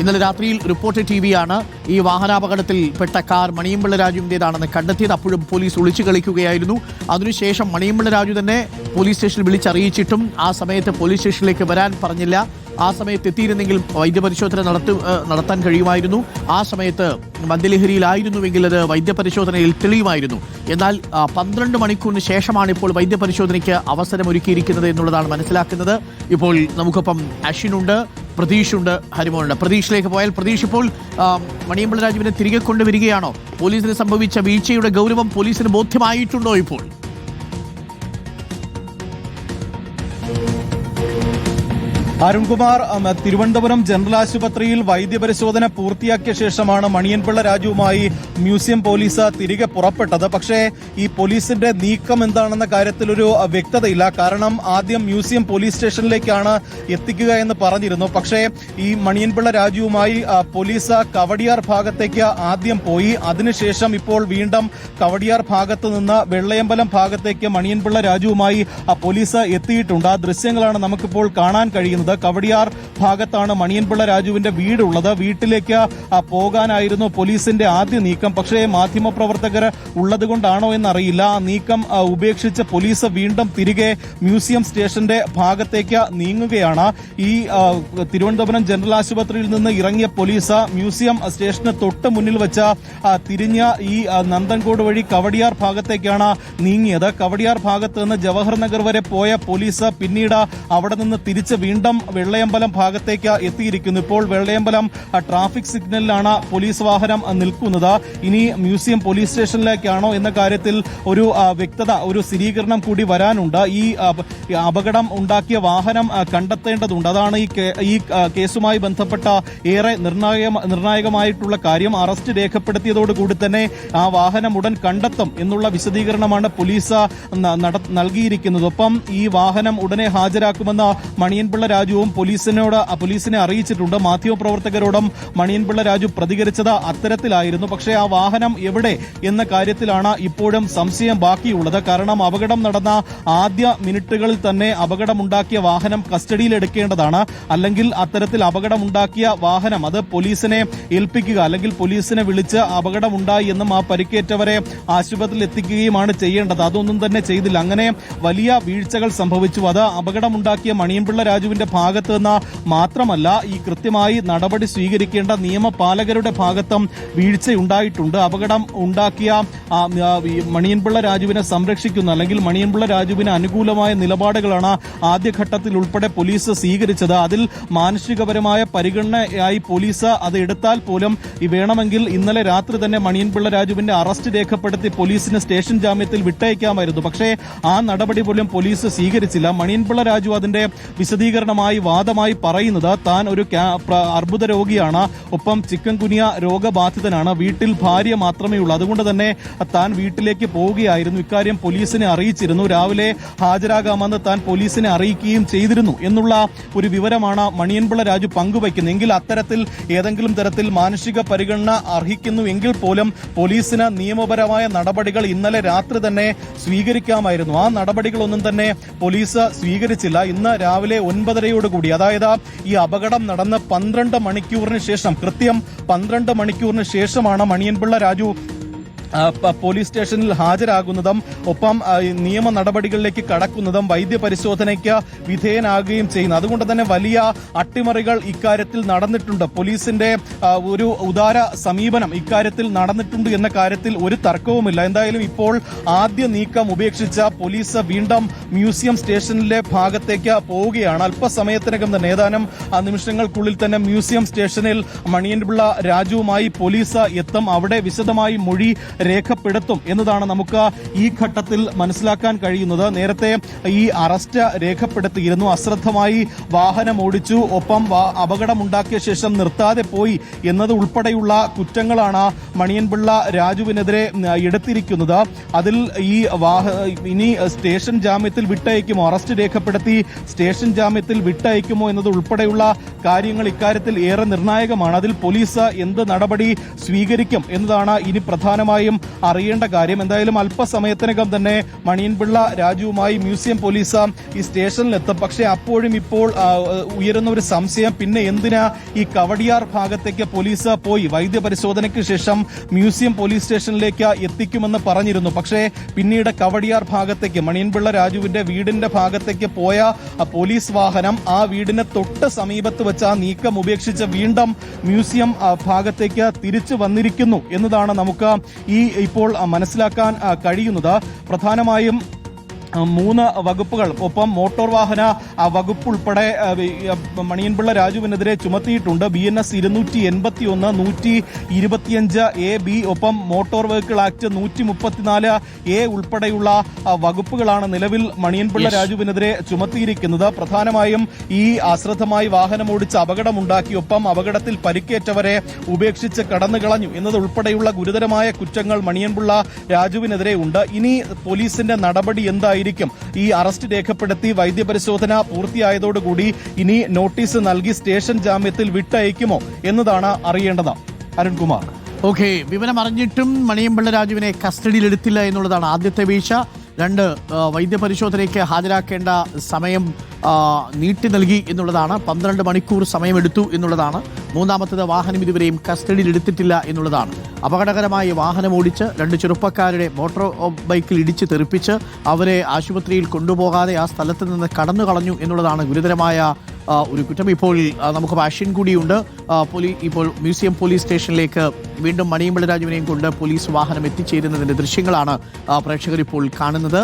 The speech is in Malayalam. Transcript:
ഇന്നലെ രാത്രിയിൽ റിപ്പോർട്ടർ ടിവിയാണ് ഈ വാഹനാപകടത്തിൽപ്പെട്ട കാർ മണിയമ്പിള്ള രാജുവിൻ്റെതാണെന്ന് കണ്ടെത്തിയത്. അപ്പോഴും പോലീസ് ഒളിച്ചു കളിക്കുകയായിരുന്നു. അതിനുശേഷം മണിയമ്പിള്ള രാജു തന്നെ പോലീസ് സ്റ്റേഷനിൽ വിളിച്ചറിയിച്ചിട്ടും ആ സമയത്ത് പോലീസ് സ്റ്റേഷനിലേക്ക് വരാൻ പറഞ്ഞില്ല. ആ സമയത്ത് എത്തിയിരുന്നെങ്കിൽ വൈദ്യപരിശോധന നടത്താൻ കഴിയുമായിരുന്നു. ആ സമയത്ത് മദ്യലഹരിയിലായിരുന്നുവെങ്കിൽ അത് വൈദ്യപരിശോധനയിൽ തെളിയുമായിരുന്നു. എന്നാൽ 12 മണിക്കൂറിന് ശേഷമാണ് ഇപ്പോൾ വൈദ്യപരിശോധനയ്ക്ക് അവസരമൊരുക്കിയിരിക്കുന്നത് എന്നുള്ളതാണ് മനസ്സിലാക്കുന്നത്. ഇപ്പോൾ നമുക്കൊപ്പം അശ്വിനുണ്ട്, പ്രതീഷുണ്ട്, ഹരിമോനുണ്ട്. പ്രതീഷിലേക്ക് പോയാൽ, പ്രതീഷ്, ഇപ്പോൾ മണിയമ്പിള്ള രാജുവിനെ തിരികെ കൊണ്ടുവരികയാണോ? പോലീസിന് സംഭവിച്ച വീഴ്ചയുടെ ഗൗരവം പോലീസിന് ബോധ്യമായിട്ടുണ്ടോ ഇപ്പോൾ? അരുൺകുമാർ, തിരുവനന്തപുരം ജനറൽ ആശുപത്രിയിൽ വൈദ്യപരിശോധന പൂർത്തിയാക്കിയ ശേഷമാണ് മണിയൻപിള്ള രാജുവുമായി മ്യൂസിയം പോലീസ് തിരികെ പുറപ്പെട്ടത്. പക്ഷേ ഈ പോലീസിന്റെ നീക്കം എന്താണെന്ന കാര്യത്തിൽ ഒരു വ്യക്തതയില്ല. കാരണം ആദ്യം മ്യൂസിയം പോലീസ് സ്റ്റേഷനിലേക്കാണ് എത്തിക്കുക എന്ന് പറഞ്ഞിരുന്നു. പക്ഷേ ഈ മണിയൻപിള്ള രാജുവുമായി പോലീസ് കവടിയാർ ഭാഗത്തേക്ക് ആദ്യം പോയി. അതിനുശേഷം ഇപ്പോൾ വീണ്ടും കവടിയാർ ഭാഗത്ത് നിന്ന് വെള്ളയമ്പലം ഭാഗത്തേക്ക് മണിയൻപിള്ള രാജുവുമായി പോലീസ് എത്തിയിട്ടുണ്ട്. ആ ദൃശ്യങ്ങളാണ് നമുക്കിപ്പോൾ കാണാൻ കഴിയുന്നത്. കവടിയാർ ഭാഗത്താണ് മണിയൻപിള്ള രാജുവിന്റെ വീടുള്ളത്. വീട്ടിലേക്ക് പോകാനായിരുന്നു പോലീസിന്റെ ആദ്യ നീക്കം. പക്ഷേ മാധ്യമപ്രവർത്തകർ ഉള്ളതുകൊണ്ടാണോ എന്നറിയില്ല, ആ നീക്കം ഉപേക്ഷിച്ച് പോലീസ് വീണ്ടും തിരികെ മ്യൂസിയം സ്റ്റേഷന്റെ ഭാഗത്തേക്ക് നീങ്ങുകയാണ്. ഈ തിരുവനന്തപുരം ജനറൽ ആശുപത്രിയിൽ നിന്ന് ഇറങ്ങിയ പോലീസ് മ്യൂസിയം സ്റ്റേഷന് തൊട്ട് മുന്നിൽ വെച്ച് തിരിഞ്ഞ് ഈ നന്ദൻകോട് വഴി കവടിയാർ ഭാഗത്തേക്കാണ് നീങ്ങിയത്. കവടിയാർ ഭാഗത്ത് നിന്ന് ജവഹർ നഗർ വരെ പോയ പോലീസ് പിന്നീട് അവിടെ നിന്ന് തിരിച്ച് വീണ്ടും വെള്ളയമ്പലം ഭാഗത്തേക്ക് എത്തിയിരിക്കുന്നു. ഇപ്പോൾ വെള്ളയമ്പലം ട്രാഫിക് സിഗ്നലിലാണ് പോലീസ് വാഹനം നിൽക്കുന്നത്. ഇനി മ്യൂസിയം പോലീസ് സ്റ്റേഷനിലേക്കാണോ എന്ന കാര്യത്തിൽ ഒരു വ്യക്തത, ഒരു സ്ഥിരീകരണം കൂടി വരാനുണ്ട്. ഈ അപകടം ഉണ്ടാക്കിയ വാഹനം കണ്ടെത്തേണ്ടതുണ്ട്. അതാണ് ഈ കേസുമായി ബന്ധപ്പെട്ട ഏറെ നിർണായകമായിട്ടുള്ള കാര്യം. അറസ്റ്റ് രേഖപ്പെടുത്തിയതോടുകൂടി തന്നെ ആ വാഹനം ഉടൻ കണ്ടെത്തും എന്നുള്ള വിശദീകരണമാണ് പോലീസ് നൽകിയിരിക്കുന്നത്. ഒപ്പം ഈ വാഹനം ഉടനെ ഹാജരാക്കുമെന്ന് മണിയൻപിള്ള രാജുവും പോലീസിനെ അറിയിച്ചിട്ടുണ്ട്. മാധ്യമപ്രവർത്തകരോടും മണിയൻപിള്ള രാജു പ്രതികരിച്ചത് അത്തരത്തിലായിരുന്നു. പക്ഷേ ആ വാഹനം എവിടെ എന്ന കാര്യത്തിലാണ് ഇപ്പോഴും സംശയം ബാക്കിയുള്ളത്. കാരണം അപകടം നടന്ന ആദ്യ മിനിറ്റുകളിൽ തന്നെ അപകടമുണ്ടാക്കിയ വാഹനം കസ്റ്റഡിയിലെടുക്കേണ്ടതാണ്. അല്ലെങ്കിൽ അത്തരത്തിൽ അപകടമുണ്ടാക്കിയ വാഹനം അത് പോലീസിനെ ഏൽപ്പിക്കുക, അല്ലെങ്കിൽ പോലീസിനെ വിളിച്ച് അപകടമുണ്ടായി എന്നും ആ പരിക്കേറ്റവരെ ആശുപത്രിയിൽ എത്തിക്കുകയുമാണ് ചെയ്യേണ്ടത്. അതൊന്നും തന്നെ ചെയ്തില്ല. അങ്ങനെ വലിയ വീഴ്ചകൾ സംഭവിച്ചു. അത് അപകടമുണ്ടാക്കിയ മണിയൻപിള്ള രാജുവിന്റെ ഭാഗത്ത് നിന്ന് മാത്രമല്ല, ഈ കൃത്യമായി നടപടി സ്വീകരിക്കേണ്ട നിയമപാലകരുടെ ഭാഗത്തും വീഴ്ചയുണ്ടായിട്ടുണ്ട്. അപകടം ഉണ്ടാക്കിയ മണിയൻപിള്ള രാജുവിനെ സംരക്ഷിക്കുന്ന, അല്ലെങ്കിൽ മണിയൻപിള്ള രാജുവിന് അനുകൂലമായ നിലപാടുകളാണ് ആദ്യഘട്ടത്തിൽ ഉൾപ്പെടെ പോലീസ് സ്വീകരിച്ചത്. അതിൽ മാനുഷികപരമായ പരിഗണനയായി പോലീസ് അത് എടുത്താൽ പോലും വേണമെങ്കിൽ ഇന്നലെ രാത്രി തന്നെ മണിയൻപിള്ള രാജുവിന്റെ അറസ്റ്റ് രേഖപ്പെടുത്തി പോലീസിന് സ്റ്റേഷൻ ജാമ്യത്തിൽ വിട്ടയക്കാമായിരുന്നു. പക്ഷേ ആ നടപടി പോലും പോലീസ് സ്വീകരിച്ചില്ല. മണിയൻപിള്ള രാജു അതിന്റെ വിശദീകരണമായി, വാദമായി പറയുന്നത് താൻ ഒരു അർബുദ രോഗിയാണ്, ഒപ്പം ചിക്കൻ ഗുനിയ രോഗബാധിതനാണ്, വീട്ടിൽ ഭാര്യ മാത്രമേ ഉള്ളൂ, അതുകൊണ്ട് തന്നെ താൻ വീട്ടിലേക്ക് പോവുകയായിരുന്നു, ഇക്കാര്യം പോലീസിനെ അറിയിച്ചിരുന്നു, രാവിലെ ഹാജരാകാമെന്ന് താൻ പോലീസിനെ അറിയിക്കുകയും ചെയ്തിരുന്നു എന്നുള്ള ഒരു വിവരമാണ് മണിയൻപിള്ള രാജു പങ്കുവയ്ക്കുന്നത്. എങ്കിൽ അത്തരത്തിൽ ഏതെങ്കിലും തരത്തിൽ മാനുഷിക പരിഗണന അർഹിക്കുന്നു എങ്കിൽ പോലും പോലീസിന് നിയമപരമായ നടപടികൾ ഇന്നലെ രാത്രി തന്നെ സ്വീകരിക്കാമായിരുന്നു. ആ നടപടികളൊന്നും തന്നെ പോലീസ് സ്വീകരിച്ചില്ല. ഇന്ന് രാവിലെ 9:30യോടുകൂടി, അതായത് ഈ അപകടം നടന്ന് 12 മണിക്കൂറിന് ശേഷം, കൃത്യം 12 മണിക്കൂറിന് ശേഷമാണ് മണിയൻപിള്ള രാജു പോലീസ് സ്റ്റേഷനിൽ ഹാജരാകുന്നതും ഒപ്പം നിയമ നടപടികളിലേക്ക് കടക്കുന്നതും വൈദ്യപരിശോധനയ്ക്ക് വിധേയനാകുകയും ചെയ്യുന്നു. അതുകൊണ്ട് തന്നെ വലിയ അട്ടിമറികൾ ഇക്കാര്യത്തിൽ നടന്നിട്ടുണ്ട്. പോലീസിന്റെ ഒരു ഉദാര സമീപനം ഇക്കാര്യത്തിൽ നടന്നിട്ടുണ്ട് എന്ന കാര്യത്തിൽ ഒരു തർക്കവുമില്ല. എന്തായാലും ഇപ്പോൾ ആദ്യ നീക്കം ഉപേക്ഷിച്ച പോലീസ് വീണ്ടും മ്യൂസിയം സ്റ്റേഷനിലെ ഭാഗത്തേക്ക് പോവുകയാണ്. അല്പസമയത്തിനകം തന്നെ, ഏതാനും നിമിഷങ്ങൾക്കുള്ളിൽ തന്നെ മ്യൂസിയം സ്റ്റേഷനിൽ മണിയൻപിള്ള രാജുവുമായി പോലീസ് എത്തും. അവിടെ വിശദമായി മൊഴി രേഖപ്പെടുത്തും എന്നതാണ് നമുക്ക് ഈ ഘട്ടത്തിൽ മനസ്സിലാക്കാൻ കഴിയുന്നത്. നേരത്തെ ഈ അറസ്റ്റ് രേഖപ്പെടുത്തിയിരുന്നു. അശ്രദ്ധമായി വാഹനം ഓടിച്ചു, ഒപ്പം അപകടമുണ്ടാക്കിയ ശേഷം നിർത്താതെ പോയി എന്നത് ഉൾപ്പെടെയുള്ള കുറ്റങ്ങളാണ് മണിയൻപിള്ള രാജുവിനെതിരെ എടുത്തിരിക്കുന്നത്. അതിൽ ഇനി സ്റ്റേഷൻ ജാമ്യത്തിൽ വിട്ടയക്കുമോ, അറസ്റ്റ് രേഖപ്പെടുത്തി സ്റ്റേഷൻ ജാമ്യത്തിൽ വിട്ടയക്കുമോ എന്നത് ഉൾപ്പെടെയുള്ള കാര്യങ്ങൾ ഇക്കാര്യത്തിൽ ഏറെ നിർണായകമാണ്. അതിൽ പോലീസ് എന്ത് നടപടി സ്വീകരിക്കും എന്നതാണ് ഇനി പ്രധാനമായും പ്രേക്ഷകരെയും അറിയേണ്ട കാര്യം. എന്തായാലും അല്പസമയത്തിനകം തന്നെ മണിയൻപിള്ള രാജുവുമായി മ്യൂസിയം പോലീസ് ഈ സ്റ്റേഷനിലെത്തും. പക്ഷേ അപ്പോഴും ഇപ്പോൾ ഉയരുന്ന ഒരു സംശയം, പിന്നെ എന്തിനാ ഈ കവടിയാർ ഭാഗത്തേക്ക് പോലീസ് പോയി? വൈദ്യപരിശോധനയ്ക്ക് ശേഷം മ്യൂസിയം പോലീസ് സ്റ്റേഷനിലേക്ക് എത്തിക്കുമെന്ന് പറഞ്ഞിരുന്നു. പക്ഷേ പിന്നീട് കവടിയാർ ഭാഗത്തേക്ക്, മണിയൻപിള്ള രാജുവിന്റെ വീടിന്റെ ഭാഗത്തേക്ക് പോയ പോലീസ് വാഹനം ആ വീടിന് തൊട്ട് സമീപത്ത് വെച്ച് ആ നീക്കം ഉപേക്ഷിച്ച് വീണ്ടും മ്യൂസിയം ഭാഗത്തേക്ക് തിരിച്ചു വന്നിരിക്കുന്നു എന്നതാണ് നമുക്ക് ഇപ്പോൾ മനസ്സിലാക്കാൻ കഴിയുന്നത്. പ്രധാനമായും 3 വകുപ്പുകൾ, ഒപ്പം മോട്ടോർ വാഹന വകുപ്പ് ഉൾപ്പെടെ മണിയൻപിള്ള രാജുവിനെതിരെ ചുമത്തിയിട്ടുണ്ട്. BNS 281, 125A(B), ഒപ്പം മോട്ടോർ വെഹിക്കിൾ ആക്ട് 134A ഉൾപ്പെടെയുള്ള വകുപ്പുകളാണ് നിലവിൽ മണിയൻപിള്ള രാജുവിനെതിരെ ചുമത്തിയിരിക്കുന്നത്. പ്രധാനമായും ഈ അശ്രദ്ധമായി വാഹനമോടിച്ച് അപകടമുണ്ടാക്കി, ഒപ്പം അപകടത്തിൽ പരിക്കേറ്റവരെ ഉപേക്ഷിച്ച് കടന്നുകളഞ്ഞു എന്നതുൾപ്പെടെയുള്ള ഗുരുതരമായ കുറ്റങ്ങൾ മണിയൻപിള്ള രാജുവിനെതിരെ ഉണ്ട്. ഇനി പോലീസിന്റെ നടപടി എന്തായി? ഈ അറസ്റ്റ് രേഖപ്പെടുത്തി വൈദ്യപരിശോധന പൂർത്തിയായതോടുകൂടി ഇനി നോട്ടീസ് നൽകി സ്റ്റേഷൻ ജാമ്യത്തിൽ വിട്ടയക്കുമോ എന്നതാണ് അറിയേണ്ടത്. അരുൺകുമാർ. ഓക്കെ, വിവരം അറിഞ്ഞിട്ടും മണിയൻപിള്ള രാജുവിനെ കസ്റ്റഡിയിലെടുത്തില്ല എന്നുള്ളതാണ് ആദ്യത്തെ വീഴ്ച. 2, വൈദ്യപരിശോധനയ്ക്ക് ഹാജരാക്കേണ്ട സമയം നീട്ടി നൽകി എന്നുള്ളതാണ്. 12 മണിക്കൂർ സമയമെടുത്തു എന്നുള്ളതാണ്. 3-മത്തത് വാഹനം ഇതുവരെയും കസ്റ്റഡിയിലെടുത്തിട്ടില്ല എന്നുള്ളതാണ്. അപകടകരമായി വാഹനം ഓടിച്ച് 2 ചെറുപ്പക്കാരുടെ മോട്ടോർ ബൈക്കിൽ ഇടിച്ച് തെറിപ്പിച്ച് അവരെ ആശുപത്രിയിൽ കൊണ്ടുപോകാതെ ആ സ്ഥലത്ത് നിന്ന് കടന്നു കളഞ്ഞു എന്നുള്ളതാണ് ഗുരുതരമായ ഒരു കുറ്റം. ഇപ്പോൾ നമുക്ക് വാഷ്യൻ കൂടിയുണ്ട്. ഇപ്പോൾ മ്യൂസിയം പോലീസ് സ്റ്റേഷനിലേക്ക് വീണ്ടും മണിയൻപിള്ള രാജുവിനെയും കൊണ്ട് പോലീസ് വാഹനം എത്തിച്ചേരുന്നതിന്റെ ദൃശ്യങ്ങളാണ് പ്രേക്ഷകർ ഇപ്പോൾ കാണുന്നത്.